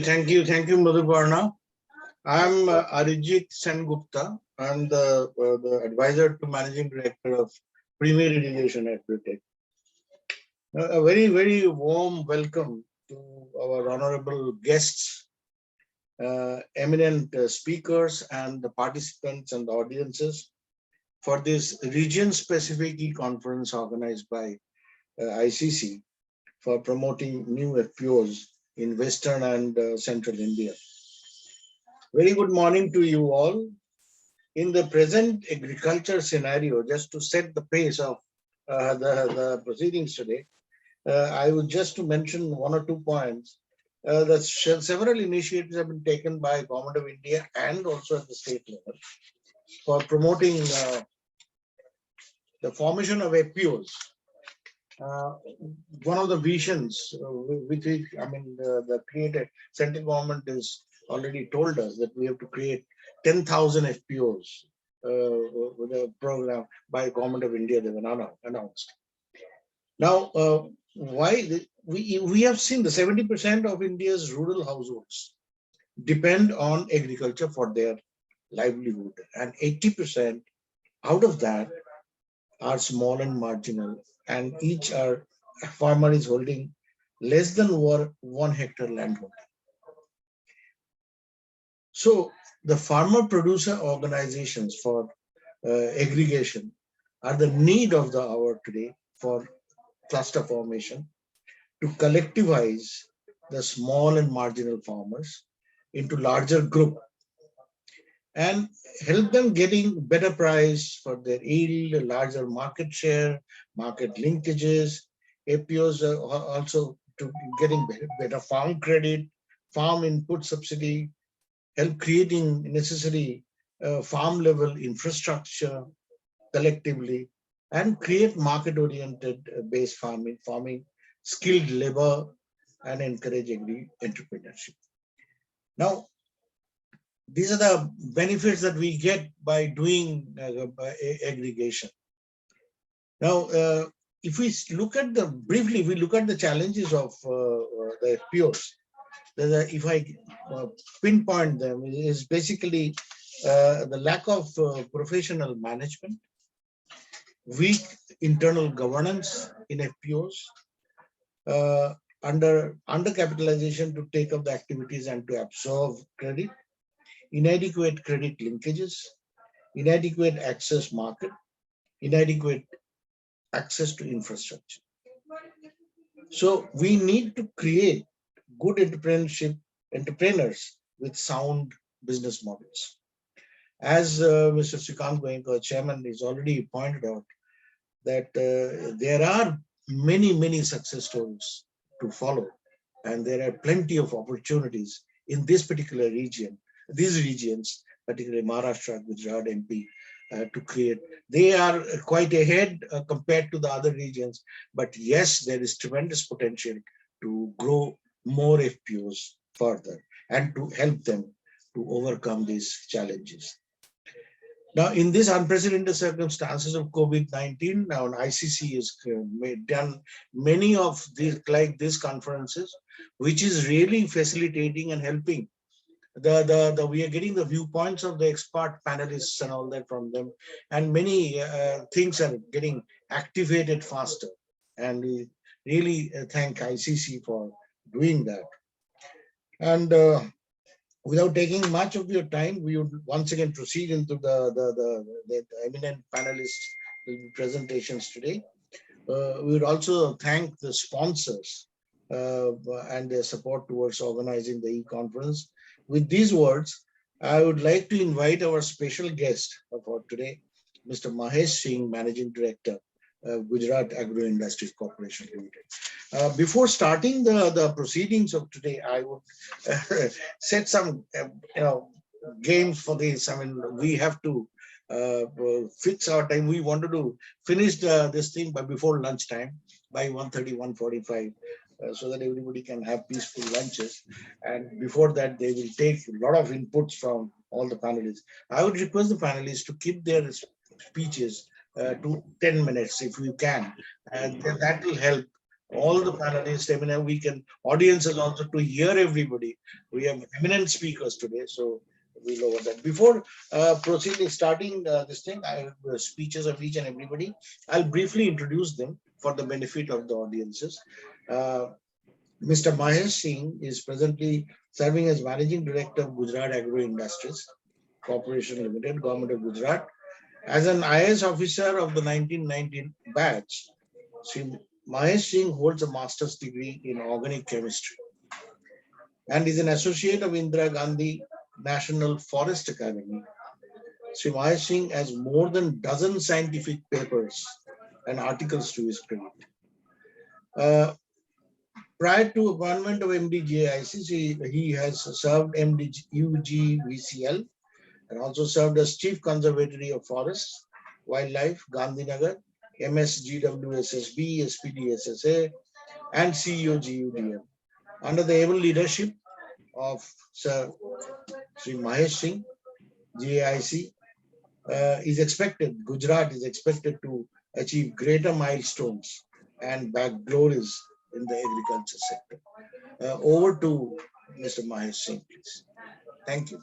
Thank you, Madhuparna. I'm Arijit Sengupta. I'm the advisor to Managing Director of Premier Irrigation at Adritec. A very warm welcome to our honorable guests, eminent speakers, and the participants and the audiences for this region-specific e-conference organized by ICC for promoting new FPOs in Western and Central India. Very good morning to you all. In the present agriculture scenario, just to set the pace of the proceedings today, I would just to mention one or 2 points. That several initiatives have been taken by Government of India and also at the state level for promoting the formation of FPOs. One of the visions which the created central government is already told us that we have to create 10,000 FPOs with a program by Government of India. They were announced. Now, we have seen the 70% of India's rural households depend on agriculture for their livelihood, and 80% out of that are small and marginal, and each farmer is holding less than 1 hectare land holding. So the farmer producer organizations for aggregation are the need of the hour today for cluster formation to collectivize the small and marginal farmers into larger group and help them getting better price for their yield, larger market share, market linkages. FPOs also to getting better farm credit, farm input subsidy, help creating necessary farm level infrastructure collectively, and create market-oriented based farming, skilled labor, and encourage entrepreneurship. Now, these are the benefits that we get by doing aggregation. Now, if we look at briefly, we look at the challenges of the FPOs. If I pinpoint them, is basically the lack of professional management, weak internal governance in FPOs, undercapitalization to take up the activities and to absorb credit, inadequate credit linkages, inadequate access market, inadequate access to infrastructure. So we need to create good entrepreneurs with sound business models. As Mr. Srikant Goenka, Chairman, is already pointed out, that there are many success stories to follow, and there are plenty of opportunities in this particular region, these regions, particularly Maharashtra, Gujarat, MP, to create. They are quite ahead compared to the other regions, but yes, there is tremendous potential to grow more FPOs further and to help them to overcome these challenges. Now, in these unprecedented circumstances of COVID-19, now ICC has done many of these conferences, which is really facilitating and helping. We are getting the viewpoints of the expert panelists and all that from them, and many things are getting activated faster. And we really thank ICC for doing that. And without taking much of your time, we would once again proceed into the eminent panelists' presentations today. We would also thank the sponsors and their support towards organizing the e-conference. With these words, I would like to invite our special guest for today, Mr. Mahesh Singh, Managing Director, Gujarat Agro Industries Corporation Limited. Before starting the proceedings of today, I would set some games for this. I mean, we have to fix our time. We wanted to finish this thing before lunchtime by 1:30, 1:45. So that everybody can have peaceful lunches. And before that, they will take a lot of inputs from all the panelists. I would request the panelists to keep their speeches to 10 minutes if you can. And that will help all the panelists. I mean, we can audiences also to hear everybody. We have eminent speakers today, so we'll over that. Before proceeding, starting this thing, I have the speeches of each and everybody. I'll briefly introduce them for the benefit of the audiences. Mr. Mahesh Singh is presently serving as Managing Director of Gujarat Agro Industries Corporation Limited, Government of Gujarat. As an IAS officer of the 1919 batch, Sri Mahesh Singh holds a master's degree in organic chemistry and is an associate of Indira Gandhi National Forest Academy. Sri Mahesh Singh has more than dozen scientific papers and articles to his credit. Prior to appointment of MDGIC, he has served MDUGVCL and also served as Chief Conservatory of Forests, Wildlife, Gandhinagar, MSGWSSB, SPDSSA, and CEOGUDM. Under the able leadership of Sir Sri Mahesh Singh, GAIC Gujarat is expected to achieve greater milestones and bag glories in the agriculture sector. Over to Mr. Mahesh Singh, please. Thank you.